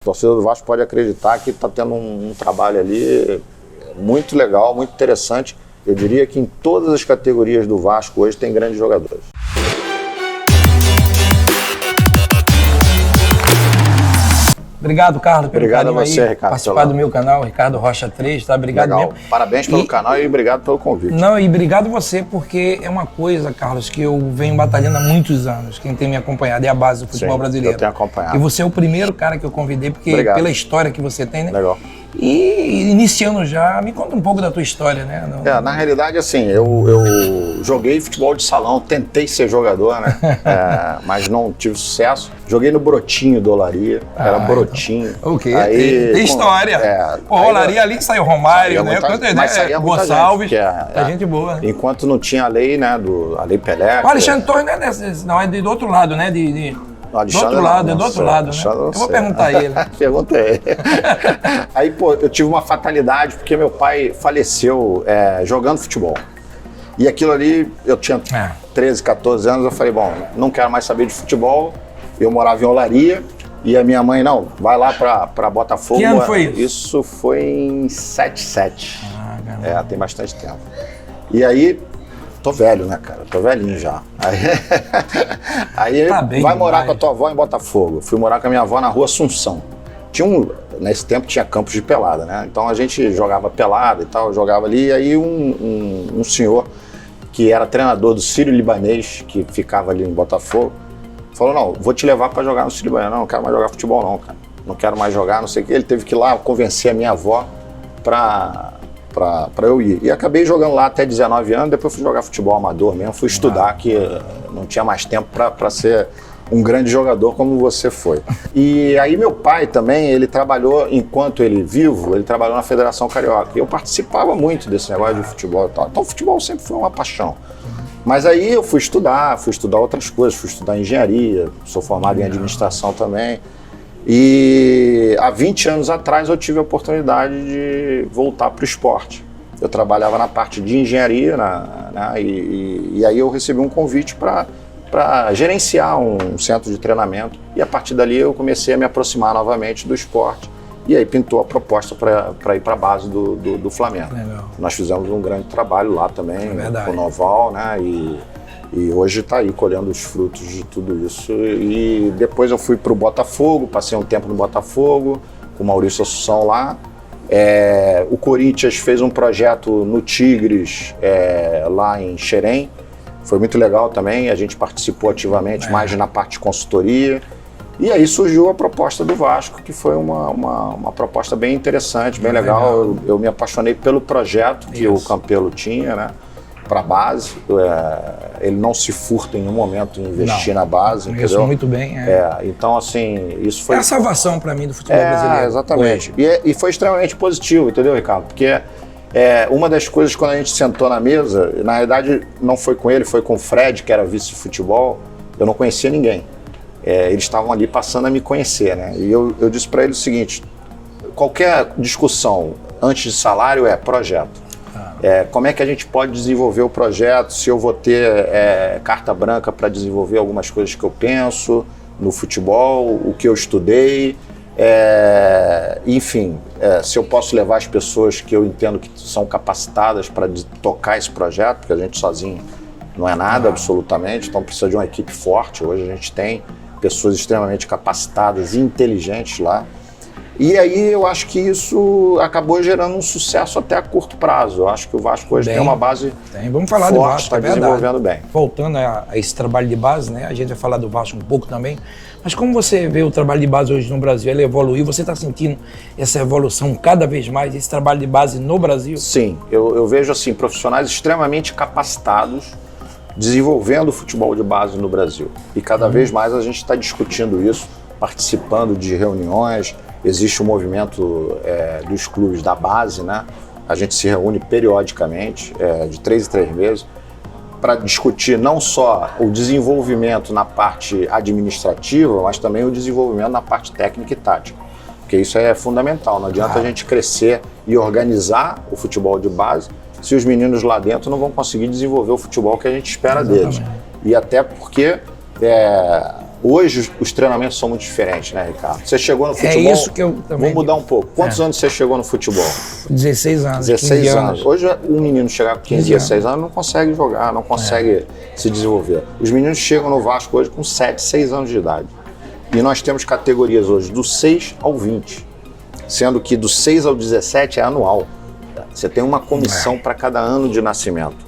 A torcida do Vasco pode acreditar que está tendo um trabalho ali muito legal, muito interessante. Eu diria que em todas as categorias do Vasco hoje tem grandes jogadores. Obrigado, Carlos, pelo Obrigado a você, aí, Ricardo. participar do meu canal, Ricardo Rocha 3, tá? Obrigado Legal. mesmo. Parabéns pelo canal e obrigado pelo convite. Não, e obrigado você, porque é uma coisa, Carlos, que eu venho batalhando há muitos anos. Quem tem me acompanhado é a base do futebol brasileiro. Eu tenho acompanhado. E você é o primeiro cara que eu convidei, porque pela história que você tem, né? Legal. E iniciando já, me conta um pouco da tua história, né? Na realidade, assim, eu joguei futebol de salão, tentei ser jogador, né? Mas não tive sucesso. Joguei no Brotinho do Olaria, era Brotinho. Então. Ok, tem história. O Olaria ali saiu Romário, né? Mas saía muita Gonçalves, gente, gente boa. Né? Enquanto não tinha a lei, né, a lei Pelé. O Alexandre Torres não é do outro lado, né? Do outro lado, né? Eu vou perguntar a ele. Pergunta a ele. Aí, pô, eu tive uma fatalidade, porque meu pai faleceu jogando futebol. E aquilo ali, eu tinha 13, 14 anos, eu falei, bom, não quero mais saber de futebol. Eu morava em Olaria e a minha mãe, não, vai lá pra Botafogo. Que ano foi isso? Isso foi em 77. Tem bastante tempo. E aí, tô velho, né, cara? Tô velhinho já. Aí tá vai morar com a tua avó em Botafogo. Fui morar com a minha avó na rua Assunção. Nesse tempo tinha campos de pelada, né? Então a gente jogava pelada e tal, jogava ali. E aí um senhor que era treinador do Sírio-Libanês, que ficava ali em Botafogo, falou, não, vou te levar para jogar no Sírio-Libanês. Não quero mais jogar futebol não, cara. Não quero mais jogar, não sei o quê. Ele teve que ir lá convencer a minha avó para eu ir. E acabei jogando lá até 19 anos, depois fui jogar futebol amador mesmo, fui estudar, que não tinha mais tempo para ser um grande jogador como você foi. E aí meu pai também, ele trabalhou, enquanto ele vivo, ele trabalhou na Federação Carioca. E eu participava muito desse negócio de futebol e tal. Então o futebol sempre foi uma paixão. Mas aí eu fui estudar outras coisas, fui estudar engenharia, sou formado em administração também. E há 20 anos atrás eu tive a oportunidade de voltar para o esporte. Eu trabalhava na parte de engenharia, e aí eu recebi um convite para gerenciar um centro de treinamento. E a partir dali eu comecei a me aproximar novamente do esporte. E aí pintou a proposta para ir para a base do Flamengo. Legal. Nós fizemos um grande trabalho lá também, com o Noval, né? E hoje está aí colhendo os frutos de tudo isso. E depois eu fui para o Botafogo, passei um tempo no Botafogo, com o Maurício Assunção lá. O Corinthians fez um projeto no Tigres, lá em Xerém. Foi muito legal também, a gente participou ativamente, mais na parte de consultoria. E aí surgiu a proposta do Vasco, que foi uma proposta bem interessante, bem legal. Eu me apaixonei pelo projeto que o Campelo tinha, né? Para a base, ele não se furta em nenhum momento em investir na base, entendeu? Isso muito bem. Então, assim, isso foi... É a salvação para mim do futebol brasileiro. Exatamente. E foi extremamente positivo, entendeu, Ricardo? Porque uma das coisas, quando a gente sentou na mesa, na realidade não foi com ele, foi com o Fred, que era vice de futebol, eu não conhecia ninguém. Eles estavam ali passando a me conhecer, né? E eu disse para ele o seguinte, qualquer discussão antes de salário é projeto. Como é que a gente pode desenvolver o projeto, se eu vou ter carta branca para desenvolver algumas coisas que eu penso no futebol, o que eu estudei, enfim, se eu posso levar as pessoas que eu entendo que são capacitadas para tocar esse projeto, porque a gente sozinho não é nada absolutamente, então precisa de uma equipe forte. Hoje a gente tem pessoas extremamente capacitadas e inteligentes lá. E aí eu acho que isso acabou gerando um sucesso até a curto prazo. Eu acho que o Vasco hoje tem uma base Vamos falar do Vasco, está desenvolvendo bem. Voltando a esse trabalho de base, né? A gente vai falar do Vasco um pouco também. Mas como você vê o trabalho de base hoje no Brasil? Ele evoluiu? Você está sentindo essa evolução cada vez mais, esse trabalho de base no Brasil? Sim, eu vejo assim, profissionais extremamente capacitados desenvolvendo o futebol de base no Brasil. E cada vez mais a gente está discutindo isso, participando de reuniões. Existe um movimento dos clubes da base, né? A gente se reúne periodicamente, de 3 em 3 meses, para discutir não só o desenvolvimento na parte administrativa, mas também o desenvolvimento na parte técnica e tática. Porque isso é fundamental, não adianta a gente crescer e organizar o futebol de base se os meninos lá dentro não vão conseguir desenvolver o futebol que a gente espera deles. E até porque Hoje os treinamentos são muito diferentes, né, Ricardo? Você chegou no futebol... É isso que eu também... Vamos mudar um pouco. Quantos anos você chegou no futebol? 16 anos, 16 15 anos. Hoje um menino chegar com 15, 16 anos não consegue jogar, não consegue se desenvolver. Os meninos chegam no Vasco hoje com 7, 6 anos de idade. E nós temos categorias hoje do 6 ao 20, sendo que do 6 ao 17 é anual. Você tem uma comissão para cada ano de nascimento.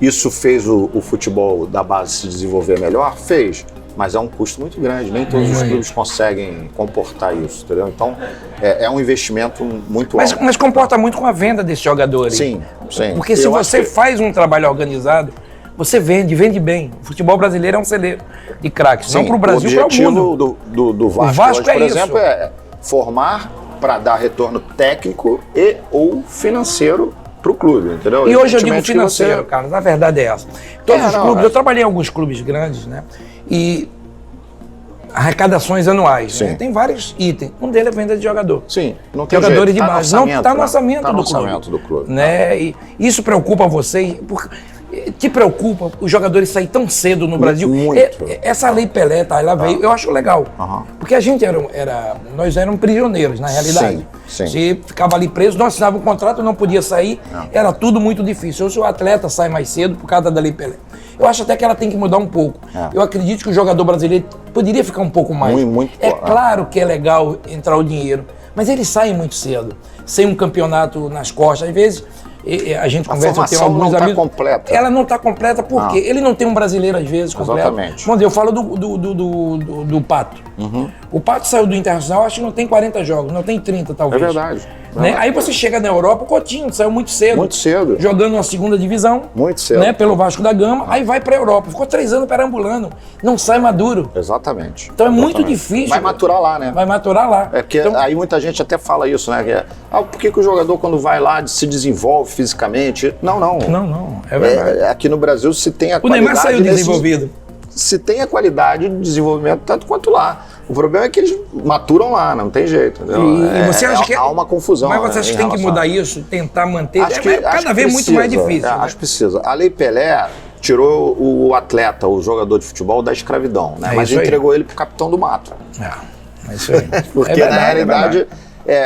Isso fez o futebol da base se desenvolver melhor? Fez. Mas é um custo muito grande, nem todos os clubes conseguem comportar isso, entendeu? Então, é um investimento muito alto. Mas comporta muito com a venda desses jogadores. Sim, sim. Porque se você faz um trabalho organizado, você vende bem. O futebol brasileiro é um celeiro de craques, não para o Brasil, para o mundo. O objetivo do Vasco, hoje, por exemplo, é formar para dar retorno técnico e ou financeiro para o clube, entendeu? E hoje eu digo financeiro, cara, na verdade é essa. Todos os clubes, eu trabalhei em alguns clubes grandes, né? E arrecadações anuais, né? Tem vários itens. Um deles é venda de jogador. Sim, não tem jogadores jeito. de base. Não está no orçamento do clube. Né? E isso preocupa vocês? Te preocupa os jogadores saírem tão cedo no Brasil? Muito. Essa lei Pelé, ela veio, eu acho legal. Porque a gente nós éramos prisioneiros, na realidade. Sim. Se ficava ali preso, não assinava um contrato, não podia sair, era tudo muito difícil. Ou se o atleta sai mais cedo por causa da lei Pelé. Eu acho até que ela tem que mudar um pouco. Eu acredito que o jogador brasileiro poderia ficar um pouco mais. Claro que é legal entrar o dinheiro, mas eles saem muito cedo, sem um campeonato nas costas. Às vezes, a gente conversa, tem alguns amigos. Completa. Ela não está completa porque ele não tem um brasileiro, às vezes, completo. Exatamente. Quando eu falo do Pato. O Pato saiu do Internacional, acho que não tem 40 jogos, não tem 30, talvez. É verdade. Né? Aí você chega na Europa, o Coutinho saiu muito cedo. Muito cedo. Jogando na segunda divisão. Muito cedo. Né, pelo Vasco da Gama, aí vai pra Europa. Ficou 3 anos perambulando. Não sai maduro. Exatamente. Então é muito difícil. Vai maturar lá, né? Vai maturar lá. É porque aí muita gente até fala isso, né? Por que o jogador, quando vai lá, se desenvolve fisicamente? Não. Não. É verdade. Aqui no Brasil se tem a qualidade... O Neymar saiu desenvolvido. Se tem a qualidade de desenvolvimento tanto quanto lá. O problema é que eles maturam lá, não tem jeito. E você acha que há uma confusão. Mas você acha que tem que mudar isso, tentar manter? Cada vez muito mais difícil. Acho que precisa. A Lei Pelé tirou o atleta, o jogador de futebol, da escravidão, né? Mas entregou ele pro capitão do mato. É isso aí. Porque na realidade...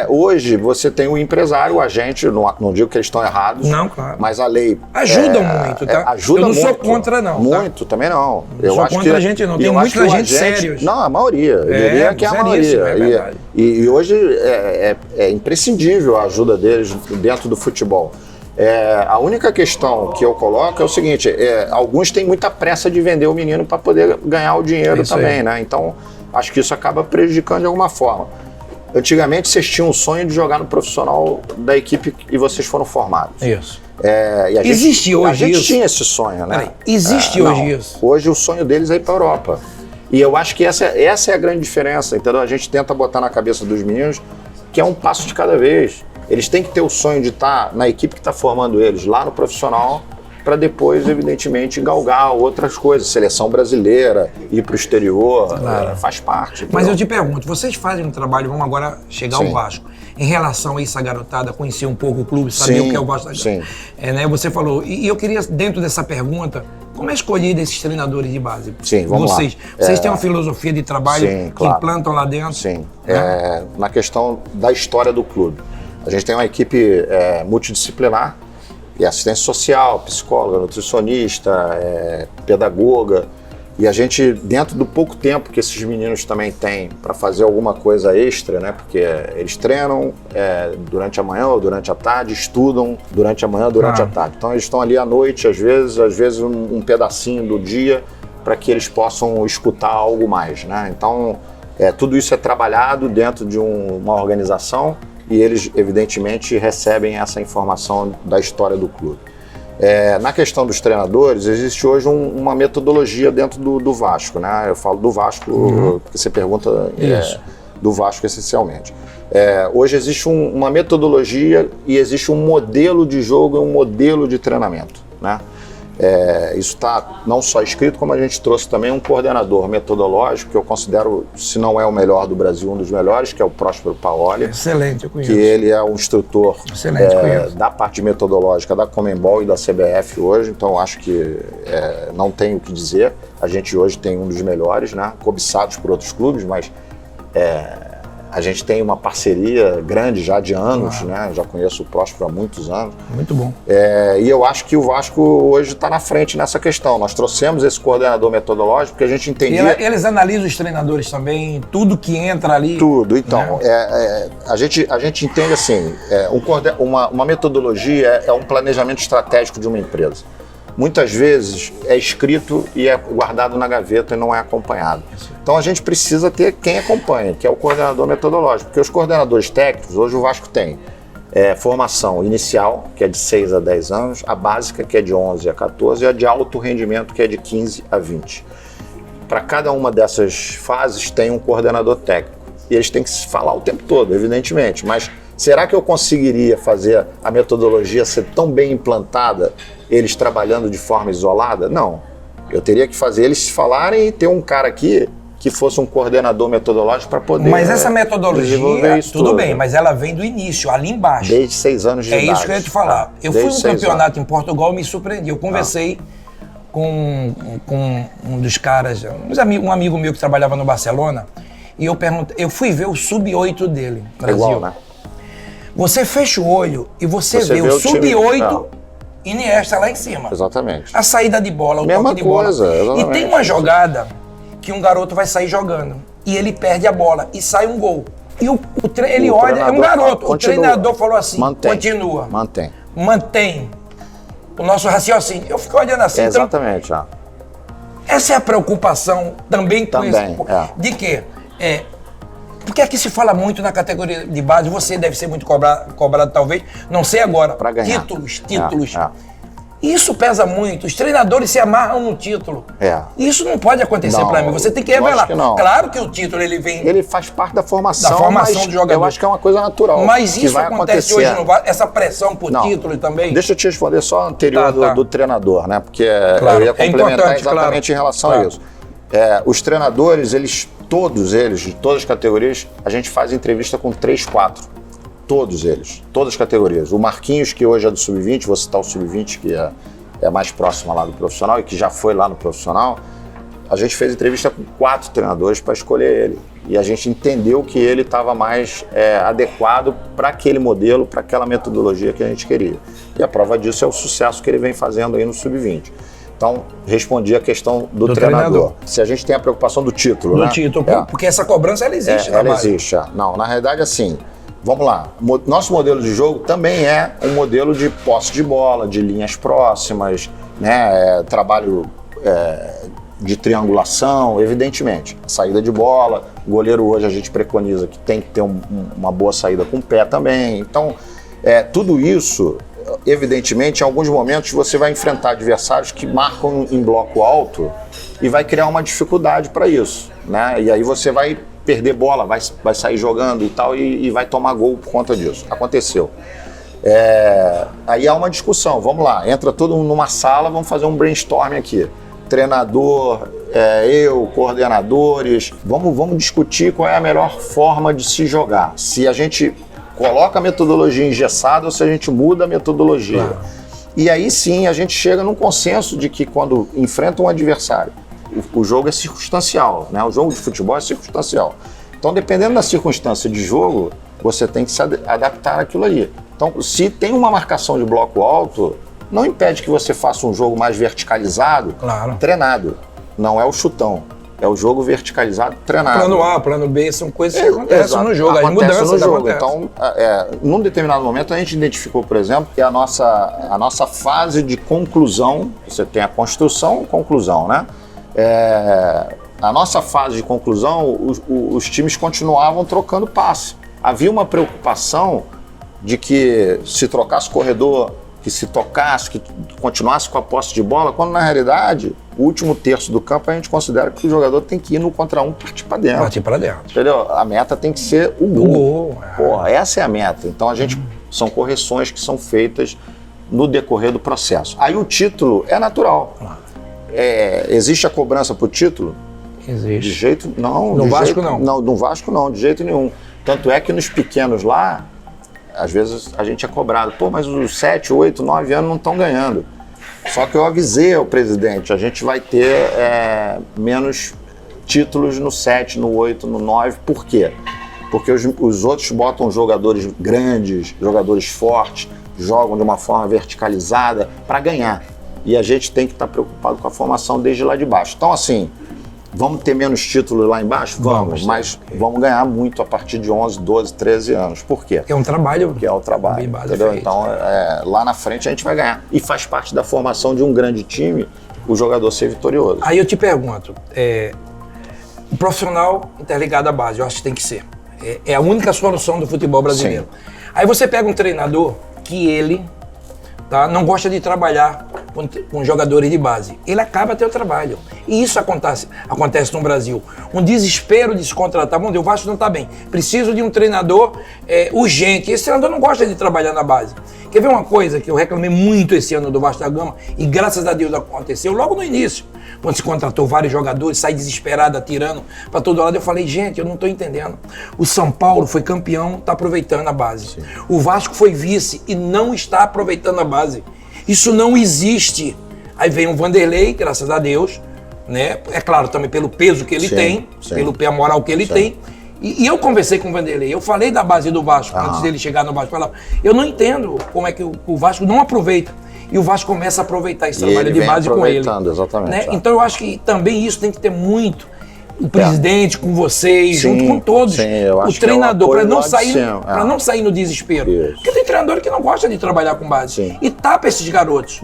hoje você tem o empresário, o agente, não digo que eles estão errados, não, claro. Mas a lei... Ajuda muito, tá? Ajuda eu não muito, sou contra, não. Muito, tá? Também não. Eu sou contra a gente, não. Tem muita gente sérios. Não, a maioria. Eu diria que é a maioria. E hoje é imprescindível a ajuda deles dentro do futebol. A única questão que eu coloco é o seguinte, alguns têm muita pressa de vender o menino para poder ganhar o dinheiro também, né? Então, acho que isso acaba prejudicando de alguma forma. Antigamente, vocês tinham o sonho de jogar no profissional da equipe e vocês foram formados. Isso. Existe hoje isso? A gente isso? tinha esse sonho, né? Existe hoje isso? Hoje o sonho deles é ir para a Europa. E eu acho que essa é a grande diferença, entendeu? A gente tenta botar na cabeça dos meninos que é um passo de cada vez. Eles têm que ter o sonho de estar na equipe que está formando eles, lá no profissional, para depois, evidentemente, galgar outras coisas. Seleção brasileira, ir para o exterior, faz parte. Entendeu? Mas eu te pergunto, vocês fazem um trabalho, vamos agora chegar ao Vasco, em relação a essa garotada, conhecer um pouco o clube, saber o que é o Vasco da Gama. Né, você falou, e eu queria, dentro dessa pergunta, como é escolhido esses treinadores de base? Sim, vamos lá. Vocês têm uma filosofia de trabalho que implantam lá dentro? Sim, na questão da história do clube. A gente tem uma equipe multidisciplinar, e assistência social, psicóloga, nutricionista, pedagoga. E a gente, dentro do pouco tempo que esses meninos também têm para fazer alguma coisa extra, né? Porque eles treinam durante a manhã ou durante a tarde, estudam durante a manhã ou durante a tarde. Então eles estão ali à noite, às vezes um pedacinho do dia, para que eles possam escutar algo mais, né? Então tudo isso é trabalhado dentro de uma organização, e eles, evidentemente, recebem essa informação da história do clube. Na questão dos treinadores, existe hoje uma metodologia dentro do Vasco, né? Eu falo do Vasco, porque você pergunta do Vasco essencialmente. Hoje existe uma metodologia e existe um modelo de jogo e um modelo de treinamento, né? Isso está não só escrito, como a gente trouxe também um coordenador metodológico, que eu considero, se não é o melhor do Brasil, um dos melhores, que é o Próspero Paoli. Excelente, eu conheço. Que ele é um instrutor da parte metodológica da Conmebol e da CBF hoje, então eu acho que não tem o que dizer. A gente hoje tem um dos melhores, né? Cobiçados por outros clubes, mas a gente tem uma parceria grande já de anos, né? Já conheço o Próspero há muitos anos. Muito bom. E eu acho que o Vasco hoje está na frente nessa questão. Nós trouxemos esse coordenador metodológico porque a gente entendia... Eles analisam os treinadores também, tudo que entra ali. Tudo. Então, a gente entende assim, uma metodologia é um planejamento estratégico de uma empresa. Muitas vezes é escrito e é guardado na gaveta e não é acompanhado. Então a gente precisa ter quem acompanha, que é o coordenador metodológico, porque os coordenadores técnicos, hoje o Vasco tem formação inicial, que é de 6 a 10 anos, a básica, que é de 11 a 14, e a de alto rendimento, que é de 15 a 20. Para cada uma dessas fases tem um coordenador técnico, e eles têm que se falar o tempo todo, evidentemente, mas será que eu conseguiria fazer a metodologia ser tão bem implantada, eles trabalhando de forma isolada? Não. Eu teria que fazer eles se falarem e ter um cara aqui que fosse um coordenador metodológico para poder... Mas essa metodologia, tudo bem, mas ela vem do início, ali embaixo. Desde 6 anos de idade. É isso que eu ia te falar. Eu fui num campeonato em Portugal e me surpreendi. Eu conversei com um dos caras, um amigo meu que trabalhava no Barcelona, e eu fui ver o sub-8 dele, Brasil. Igual, né? Você fecha o olho e você vê o sub-8 Iniesta lá em cima. Exatamente. A saída de bola, o mesma toque de bola. Exatamente. E tem uma jogada que um garoto vai sair jogando e ele perde a bola e sai um gol. E ele olha, é um garoto. O treinador falou assim, continua. Mantém o nosso raciocínio. Eu fico olhando assim. Exatamente. Essa é a preocupação também com isso. De quê? Porque aqui se fala muito na categoria de base, você deve ser muito cobrado talvez, não sei agora. Pra ganhar. Títulos. Isso pesa muito, os treinadores se amarram no título. Isso não pode acontecer para mim, você tem que revelar. Claro que o título ele faz parte da formação do jogador. Eu acho que é uma coisa natural. Mas isso acontece hoje no Vasco, essa pressão por título também? Deixa eu te responder só anterior do treinador, né? Porque eu ia complementar exatamente em relação a isso. Os treinadores, todos eles, de todas as categorias, a gente faz entrevista com 3, 4. Todos eles, todas as categorias. O Marquinhos, que hoje é do Sub-20, vou citar o Sub-20, que é mais próximo lá do profissional e que já foi lá no profissional, a gente fez entrevista com 4 treinadores para escolher ele. E a gente entendeu que ele estava mais adequado para aquele modelo, para aquela metodologia que a gente queria. E a prova disso é o sucesso que ele vem fazendo aí no Sub-20. Então, respondi a questão do treinador. Se a gente tem a preocupação do título, né? Porque essa cobrança, ela existe. Ela existe. Não, na realidade, assim, vamos lá. Nosso modelo de jogo também é um modelo de posse de bola, de linhas próximas, né? Trabalho de triangulação, evidentemente. Saída de bola. O goleiro hoje a gente preconiza que tem que ter uma boa saída com o pé também. Então, tudo isso... Evidentemente, em alguns momentos você vai enfrentar adversários que marcam em bloco alto e vai criar uma dificuldade para isso, né? E aí você vai perder bola, vai sair jogando e tal e vai tomar gol por conta disso. Aconteceu. Aí há uma discussão, vamos lá, entra todo mundo numa sala, vamos fazer um brainstorming aqui. Treinador, coordenadores, vamos discutir qual é a melhor forma de se jogar. Se a gente coloca a metodologia engessada ou se a gente muda a metodologia. Claro. E aí sim a gente chega num consenso de que quando enfrenta um adversário, o jogo é circunstancial, né? O jogo de futebol é circunstancial. Então, dependendo da circunstância de jogo, você tem que se adaptar àquilo ali. Então, se tem uma marcação de bloco alto, não impede que você faça um jogo mais verticalizado, treinado. Não é o chutão. É o jogo verticalizado, treinado. Plano A, plano B, são coisas que acontecem no jogo. As mudanças no jogo. Então, num determinado momento, a gente identificou, por exemplo, que a nossa fase de conclusão, você tem a construção e conclusão, né? A nossa fase de conclusão, os times continuavam trocando passe. Havia uma preocupação de que se trocasse corredor, que se tocasse, que continuasse com a posse de bola, quando na realidade, o último terço do campo a gente considera que o jogador tem que ir no contra um, partir para dentro. Partir para dentro. Entendeu? A meta tem que ser o gol. Porra, essa é a meta. Então a gente, são correções que são feitas no decorrer do processo. Aí o título é natural. Existe a cobrança por título? Existe. De jeito não. No Vasco não. Não, no Vasco não, de jeito nenhum. Tanto é que nos pequenos lá, às vezes a gente é cobrado. Pô, mas os 7, 8, 9 anos não estão ganhando. Só que eu avisei ao presidente, a gente vai ter menos títulos no 7, no 8, no 9. Por quê? Porque os outros botam jogadores grandes, jogadores fortes, jogam de uma forma verticalizada para ganhar. E a gente tem que estar preocupado com a formação desde lá de baixo. Então, assim, vamos ter menos títulos lá embaixo? Vamos, mas vamos ganhar muito a partir de 11, 12, 13 anos. Por quê? Porque é um trabalho. Porque é o trabalho, entendeu? Então, lá na frente a gente vai ganhar. E faz parte da formação de um grande time o jogador ser vitorioso. Aí eu te pergunto, o profissional interligado à base, eu acho que tem que ser. É a única solução do futebol brasileiro. Sim. Aí você pega um treinador que ele não gosta de trabalhar com jogadores de base. Ele acaba teu trabalho. E isso acontece no Brasil. Um desespero de se contratar. Bom, o Vasco não está bem. Preciso de um treinador urgente. Esse treinador não gosta de trabalhar na base. Quer ver uma coisa que eu reclamei muito esse ano do Vasco da Gama, e graças a Deus aconteceu logo no início, quando se contratou vários jogadores, sai desesperado, atirando para todo lado. Eu falei, gente, eu não estou entendendo. O São Paulo foi campeão, está aproveitando a base. Sim. O Vasco foi vice e não está aproveitando a base. Isso não existe. Aí vem o Vanderlei, graças a Deus, né? É claro, também pelo peso que ele tem, pelo pé moral que ele tem. E eu conversei com o Vanderlei, eu falei da base do Vasco, antes dele chegar no Vasco. Eu não entendo como é que o Vasco não aproveita. E o Vasco começa a aproveitar esse trabalho de base com ele. Exatamente. Né? Então eu acho que também isso tem que ter muito o presidente com vocês, junto com todos. O treinador, para não sair no desespero. Isso. Porque tem treinador que não gosta de trabalhar com base. Sim. E tapa esses garotos.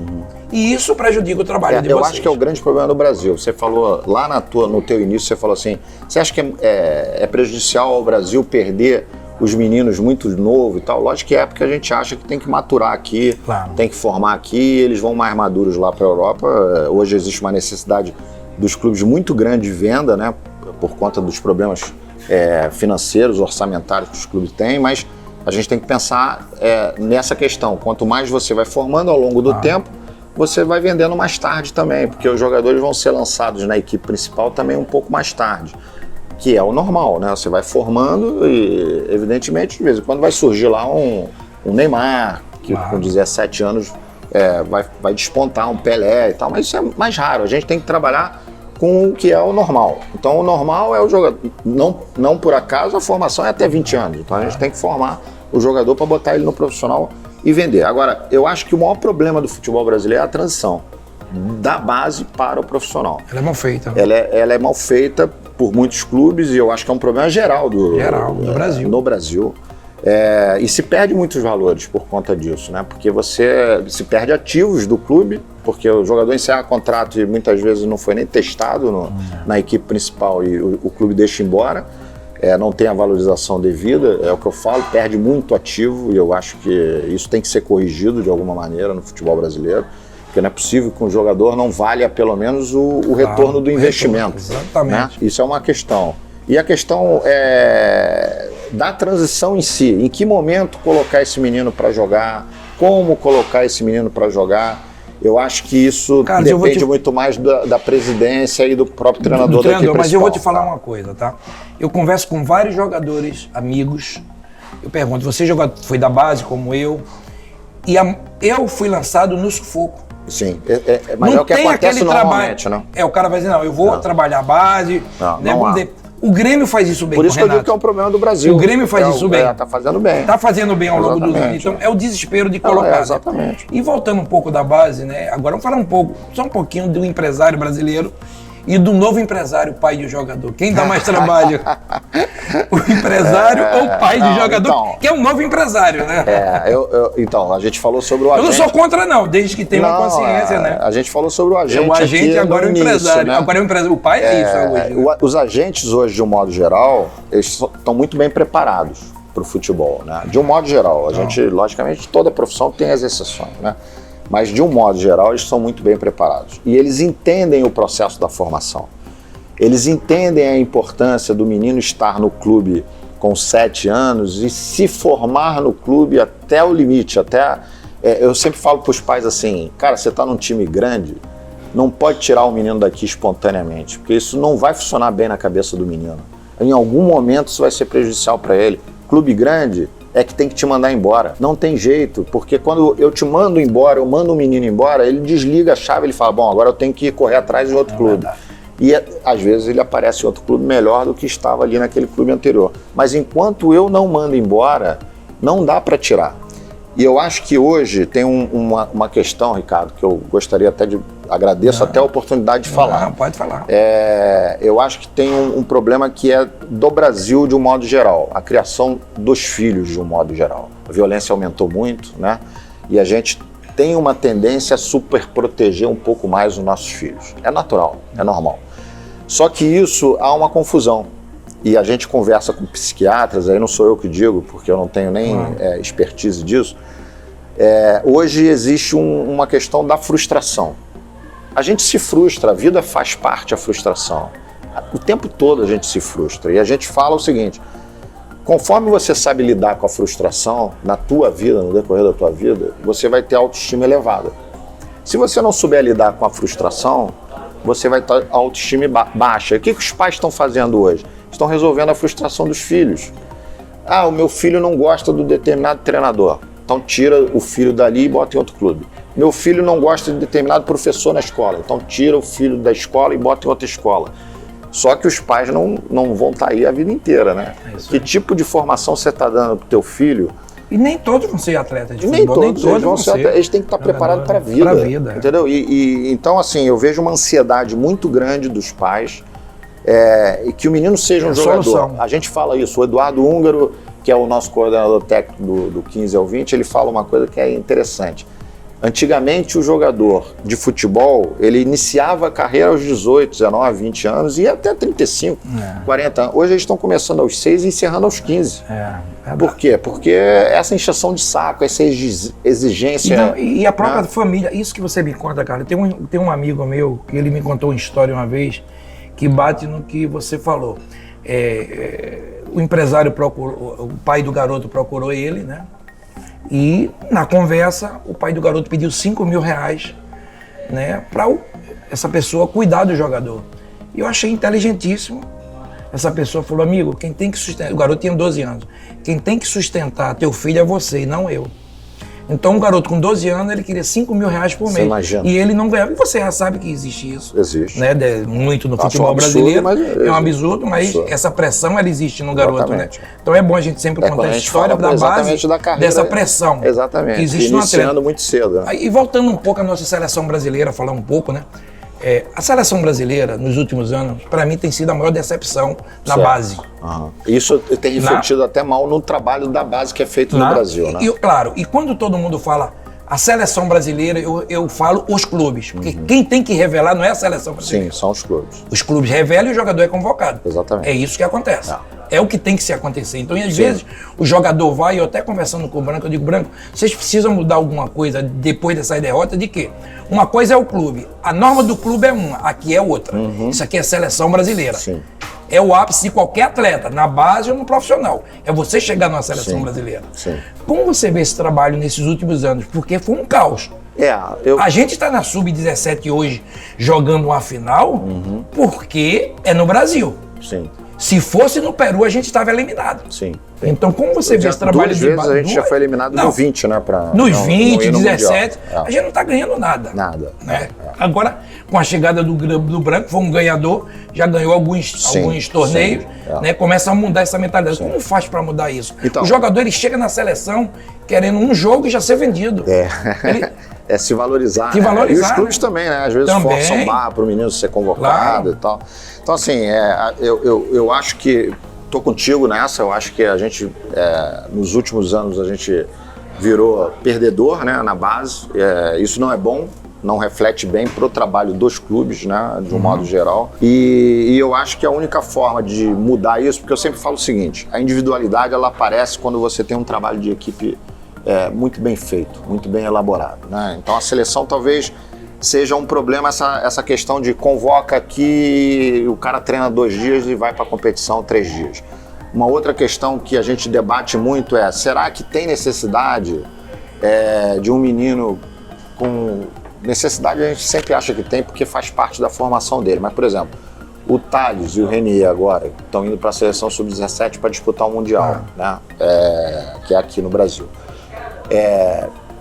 E isso prejudica o trabalho de vocês. Eu acho que é o grande problema do Brasil. Você falou, lá no teu início, você falou assim, você acha que é prejudicial ao Brasil perder os meninos muito novo e tal? Lógico que é, porque a gente acha que tem que maturar aqui, tem que formar aqui, eles vão mais maduros lá para a Europa. Hoje existe uma necessidade dos clubes muito grande de venda, né, por conta dos problemas financeiros, orçamentários que os clubes têm, mas a gente tem que pensar nessa questão. Quanto mais você vai formando ao longo do tempo, você vai vendendo mais tarde também, porque os jogadores vão ser lançados na equipe principal também um pouco mais tarde, que é o normal, né? Você vai formando e, evidentemente, de vez em quando vai surgir lá um Neymar, que com 17 anos vai despontar, um Pelé e tal, mas isso é mais raro. A gente tem que trabalhar com o que é o normal. Então, o normal é o jogador. Não por acaso, a formação é até 20 anos. Então, a gente tem que formar o jogador para botar ele no profissional e vender. Agora, eu acho que o maior problema do futebol brasileiro é a transição da base para o profissional. Ela é mal feita. Ela é mal feita por muitos clubes e eu acho que é um problema geral do Brasil. No Brasil. E se perde muitos valores por conta disso, né? Porque você se perde ativos do clube, porque o jogador encerra contrato e muitas vezes não foi nem testado na equipe principal e o clube deixa embora, não tem a valorização devida, é o que eu falo, perde muito ativo e eu acho que isso tem que ser corrigido de alguma maneira no futebol brasileiro, porque não é possível que um jogador não valha pelo menos o retorno do investimento. Exatamente. Né? Isso é uma questão. E a questão da transição em si, em que momento colocar esse menino para jogar, como colocar esse menino para jogar, eu acho que isso depende muito mais da presidência e do próprio treinador da equipe principal. Mas eu vou te falar uma coisa, tá? Eu converso com vários jogadores, amigos, eu pergunto, você foi da base como eu, e eu fui lançado no sufoco. Sim, mas é o que acontece normalmente, né? O cara vai dizer, não, eu vou trabalhar a base, O Grêmio faz isso bem. Por isso que eu digo que é um problema do Brasil. O Grêmio faz isso bem. Tá fazendo bem. Tá fazendo bem ao longo dos anos. Então é o desespero de colocar. Exatamente. E voltando um pouco da base, né? Agora vamos falar só um pouquinho do empresário brasileiro e do novo empresário, pai de jogador. Quem dá mais trabalho? O empresário ou o pai de jogador? Então, que é um novo empresário, né? Então, a gente falou sobre o agente. Eu não sou contra, não, desde que tenha uma consciência, né? A gente falou sobre o agente. O agente agora é o empresário. Né? Agora é o empresário. O pai é isso hoje. Né? Os agentes hoje, de um modo geral, eles estão muito bem preparados para o futebol, né? De um modo geral. A gente, logicamente, toda profissão tem as exceções, né? Mas, de um modo geral, eles são muito bem preparados. E eles entendem o processo da formação. Eles entendem a importância do menino estar no clube com 7 anos e se formar no clube até o limite, até eu sempre falo para os pais assim, cara, você está num time grande, não pode tirar o menino daqui espontaneamente, porque isso não vai funcionar bem na cabeça do menino. Em algum momento isso vai ser prejudicial para ele. Clube grande é que tem que te mandar embora. Não tem jeito, porque quando eu te mando embora, eu mando o menino embora, ele desliga a chave, ele fala, bom, agora eu tenho que correr atrás de outro clube. E às vezes ele aparece em outro clube melhor do que estava ali naquele clube anterior. Mas enquanto eu não mando embora, não dá para tirar. E eu acho que hoje tem uma questão, Ricardo, que eu gostaria até de... Agradeço até a oportunidade de falar. Pode falar. Eu acho que tem um problema que é do Brasil de um modo geral, a criação dos filhos de um modo geral. A violência aumentou muito, né? E a gente tem uma tendência a super proteger um pouco mais os nossos filhos. É natural, é normal. Só que isso há uma confusão. E a gente conversa com psiquiatras, aí não sou eu que digo, porque eu não tenho nem expertise disso. Hoje existe uma questão da frustração. A gente se frustra, a vida faz parte da frustração. O tempo todo a gente se frustra. E a gente fala o seguinte, conforme você sabe lidar com a frustração na tua vida, no decorrer da tua vida, você vai ter autoestima elevada. Se você não souber lidar com a frustração, você vai ter autoestima baixa. O que os pais estão fazendo hoje? Estão resolvendo a frustração dos filhos. Ah, o meu filho não gosta do determinado treinador. Então tira o filho dali e bota em outro clube. Meu filho não gosta de determinado professor na escola. Então tira o filho da escola e bota em outra escola. Só que os pais não vão estar aí a vida inteira, né? Que tipo de formação você está dando para o teu filho? E nem todos vão ser atletas de futebol. Nem todos vão ser atletas. Eles têm que estar preparados para a vida. Entendeu? Então, assim, eu vejo uma ansiedade muito grande dos pais e que o menino seja um jogador. Solução. A gente fala isso. O Eduardo Húngaro, que é o nosso coordenador técnico do 15 ao 20, ele fala uma coisa que é interessante. Antigamente, o jogador de futebol, ele iniciava a carreira aos 18, 19, 20 anos e até 35, 40 anos. Hoje eles estão começando aos 6 e encerrando aos 15. Por quê? Porque essa encheção de saco, essa exigência... Então, e a própria família, isso que você me conta, cara. Tem um amigo meu que ele me contou uma história uma vez que bate no que você falou. O empresário procurou, o pai do garoto procurou ele, né? E na conversa, o pai do garoto pediu R$5.000, né, para essa pessoa cuidar do jogador. E eu achei inteligentíssimo. Essa pessoa falou, amigo, quem tem que sustentar... O garoto tinha 12 anos. Quem tem que sustentar teu filho é você e não eu. Então, um garoto com 12 anos, ele queria R$5.000 por mês. Imagina. E ele não ganhava. E você já sabe que existe isso. Existe. Né? Muito no futebol brasileiro. É um absurdo, mas essa pressão, ela existe no garoto. Exatamente. Né? Então é bom a gente sempre contar a história da base da carreira, dessa pressão. Exatamente. Que existe iniciando muito cedo. Né? E voltando um pouco à nossa seleção brasileira, falar um pouco, né? A seleção brasileira, nos últimos anos, para mim tem sido a maior decepção na base. Isso tem refletido até mal no trabalho da base que é feito no Brasil. Né? Claro, e quando todo mundo fala a seleção brasileira, eu falo os clubes. Porque quem tem que revelar não é a seleção brasileira. Sim, são os clubes. Os clubes revelam e o jogador é convocado. Exatamente. É isso que acontece. É o que tem que se acontecer. Então, às vezes, o jogador vai, eu até conversando com o Branco, eu digo, Branco, vocês precisam mudar alguma coisa depois dessa derrota de quê? Uma coisa é o clube. A norma do clube é uma, aqui é outra. Isso aqui é seleção brasileira. Sim. É o ápice de qualquer atleta, na base ou no profissional. É você chegar numa seleção brasileira. Sim. Como você vê esse trabalho nesses últimos anos? Porque foi um caos. A gente está na Sub-17 hoje jogando uma final porque é no Brasil. Sim. Se fosse no Peru, a gente estava eliminado. Sim. Então, como você vê esse trabalho de base? A gente já foi eliminado no 20, né? Nos 20, 17, a gente não está ganhando nada. Nada. Né? Agora, com a chegada do Branco, foi um ganhador, já ganhou alguns torneios, né? Começa a mudar essa mentalidade. Como faz para mudar isso? Então, o jogador ele chega na seleção querendo um jogo e já ser vendido. É se valorizar. E os clubes também, né? Às vezes forçam barra para o menino ser convocado e tal. Então, assim, eu acho que estou contigo nessa. Eu acho que a gente, nos últimos anos, a gente virou perdedor, né, na base. Isso não é bom, não reflete bem para o trabalho dos clubes, né, de um modo geral. E eu acho que a única forma de mudar isso, porque eu sempre falo o seguinte, a individualidade ela aparece quando você tem um trabalho de equipe muito bem feito, muito bem elaborado, né? Então a seleção talvez seja um problema essa questão de convoca aqui, o cara treina 2 dias e vai para a competição 3 dias. Uma outra questão que a gente debate muito será que tem necessidade de um menino com necessidade, a gente sempre acha que tem, porque faz parte da formação dele. Mas, por exemplo, o Thales e o Renier agora estão indo para a seleção sub-17 para disputar o Mundial, né? Que é aqui no Brasil.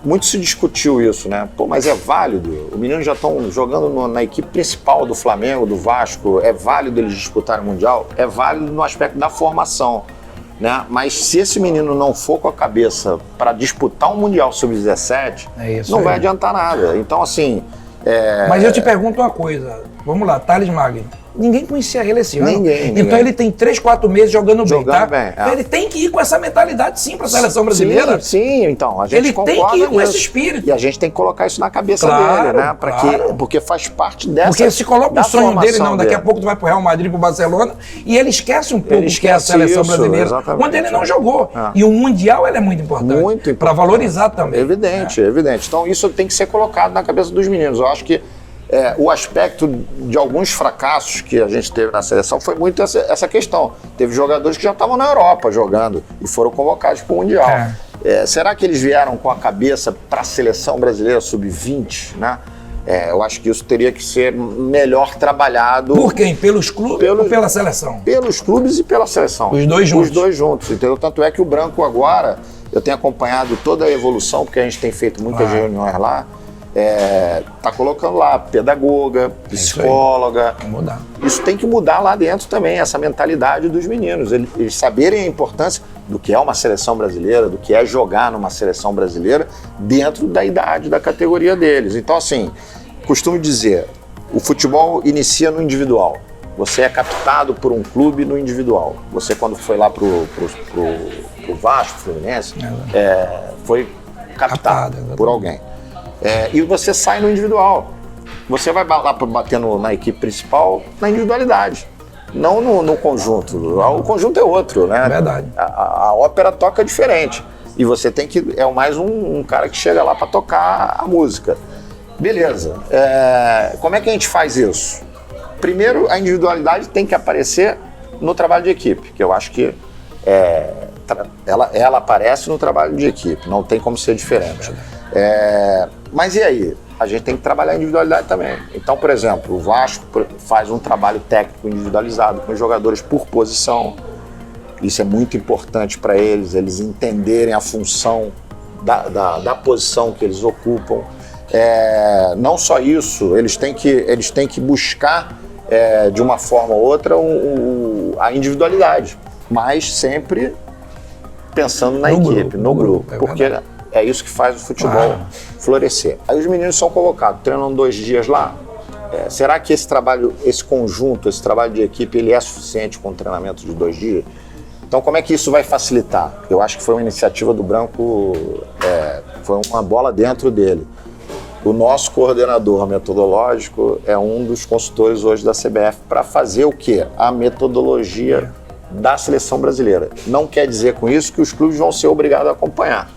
Muito se discutiu isso, né? Pô, mas é válido? Os meninos já estão jogando na equipe principal do Flamengo, do Vasco. É válido eles disputarem o Mundial? É válido no aspecto da formação, né? Mas se esse menino não for com a cabeça para disputar um Mundial sub-17, não vai adiantar nada. Então, assim... Mas eu te pergunto uma coisa. Vamos lá, Thales Magno. Ninguém conhecia ele esse ano. Ninguém. Então ele tem 3, 4 meses jogando bem, tá? Bem, Ele tem que ir com essa mentalidade sim para a seleção brasileira. Sim, então, a gente ele tem que ir com esse espírito. E a gente tem que colocar isso na cabeça dele, né? Porque faz parte dessa. Porque se coloca o sonho dele, não, daqui a pouco tu vai pro Real Madrid, pro Barcelona, e ele esquece um pouco que é a seleção brasileira, quando ele não jogou. E o Mundial ele é muito importante. Para valorizar também. Evidente. Então isso tem que ser colocado na cabeça dos meninos. Eu acho que o aspecto de alguns fracassos que a gente teve na seleção foi muito essa questão. Teve jogadores que já estavam na Europa jogando e foram convocados para o Mundial. Será que eles vieram com a cabeça para a seleção brasileira sub-20, né? Eu acho que isso teria que ser melhor trabalhado. Por quem? Pelos clubes ou pela seleção? Pelos clubes e pela seleção. Os dois juntos. Os dois juntos, entendeu? Tanto é que o Branco agora, eu tenho acompanhado toda a evolução, porque a gente tem feito muitas reuniões lá. Tá colocando lá pedagoga, psicóloga. Isso tem que mudar lá dentro também, essa mentalidade dos meninos. Eles saberem a importância do que é uma seleção brasileira, do que é jogar numa seleção brasileira dentro da idade, da categoria deles. Então, assim, costumo dizer, o futebol inicia no individual. Você é captado por um clube no individual. Você, quando foi lá pro Vasco, Fluminense, foi captado por alguém. E você sai no individual. Você vai lá batendo na equipe principal na individualidade, não no conjunto. O conjunto é outro, né? Verdade. A ópera toca diferente. E você tem que... mais um cara que chega lá para tocar a música. Beleza. Como é que a gente faz isso? Primeiro, a individualidade tem que aparecer no trabalho de equipe, que eu acho que ela aparece no trabalho de equipe, não tem como ser diferente. Mas e aí? A gente tem que trabalhar a individualidade também. Então, por exemplo, o Vasco faz um trabalho técnico individualizado com os jogadores por posição. Isso é muito importante para eles entenderem a função da posição que eles ocupam. Não só isso, eles têm que buscar, de uma forma ou outra, a individualidade, mas sempre pensando na equipe, no grupo. Porque é isso que faz o futebol florescer. Aí os meninos são convocados, treinam 2 dias lá. Será que esse trabalho, esse conjunto, esse trabalho de equipe, ele é suficiente com um treinamento de 2 dias? Então, como é que isso vai facilitar? Eu acho que foi uma iniciativa do Branco, foi uma bola dentro dele. O nosso coordenador metodológico é um dos consultores hoje da CBF para fazer o quê? A metodologia da seleção brasileira. Não quer dizer com isso que os clubes vão ser obrigados a acompanhar,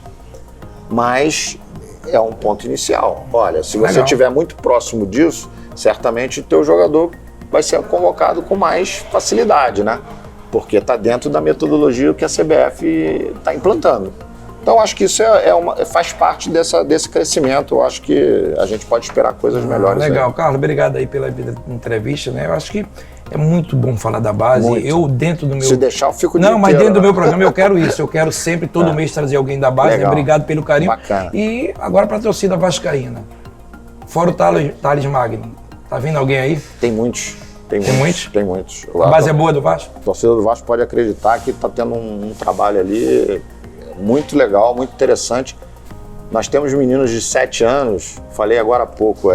mas é um ponto inicial. Olha, se você estiver muito próximo disso, certamente o teu jogador vai ser convocado com mais facilidade, né? Porque está dentro da metodologia que a CBF está implantando. Então, acho que isso faz parte desse crescimento. Eu acho que a gente pode esperar coisas melhores. Legal, Carlos, obrigado aí pela entrevista, né? Eu acho que é muito bom falar da base. Muito. Eu, dentro do meu... Se deixar, eu fico Não, mas dentro do meu programa eu quero isso. Eu quero sempre, todo mês, trazer alguém da base. Né? Obrigado pelo carinho. Bacana. E agora para a torcida vascaína. Fora o Thales Magno. Tá vindo alguém aí? Tem muitos. Tem muitos. A base é boa do Vasco? A torcida do Vasco pode acreditar que está tendo um trabalho ali muito legal, muito interessante. Nós temos meninos de 7 anos, falei agora há pouco,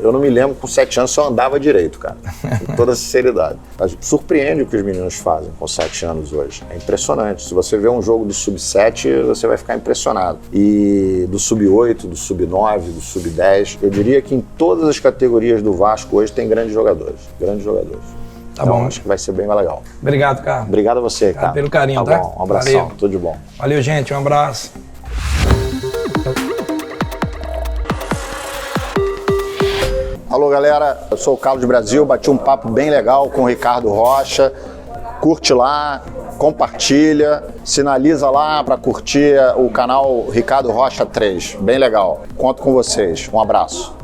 eu não me lembro com 7 anos se eu andava direito, cara, com toda sinceridade. Surpreende o que os meninos fazem com 7 anos hoje, é impressionante. Se você vê um jogo do Sub-7, você vai ficar impressionado. E do Sub-8, do Sub-9, do Sub-10, eu diria que em todas as categorias do Vasco hoje tem grandes jogadores. Tá então, bom. Acho que vai ser bem legal. Obrigado, Carlos. Obrigado a você, cara. Pelo carinho, tá? Bom. Um abração. Valeu. Tudo de bom. Valeu, gente. Um abraço. Alô, galera. Eu sou o Carlos Brasil. Bati um papo bem legal com o Ricardo Rocha. Curte lá, compartilha, sinaliza lá para curtir o canal Ricardo Rocha 3. Bem legal. Conto com vocês. Um abraço.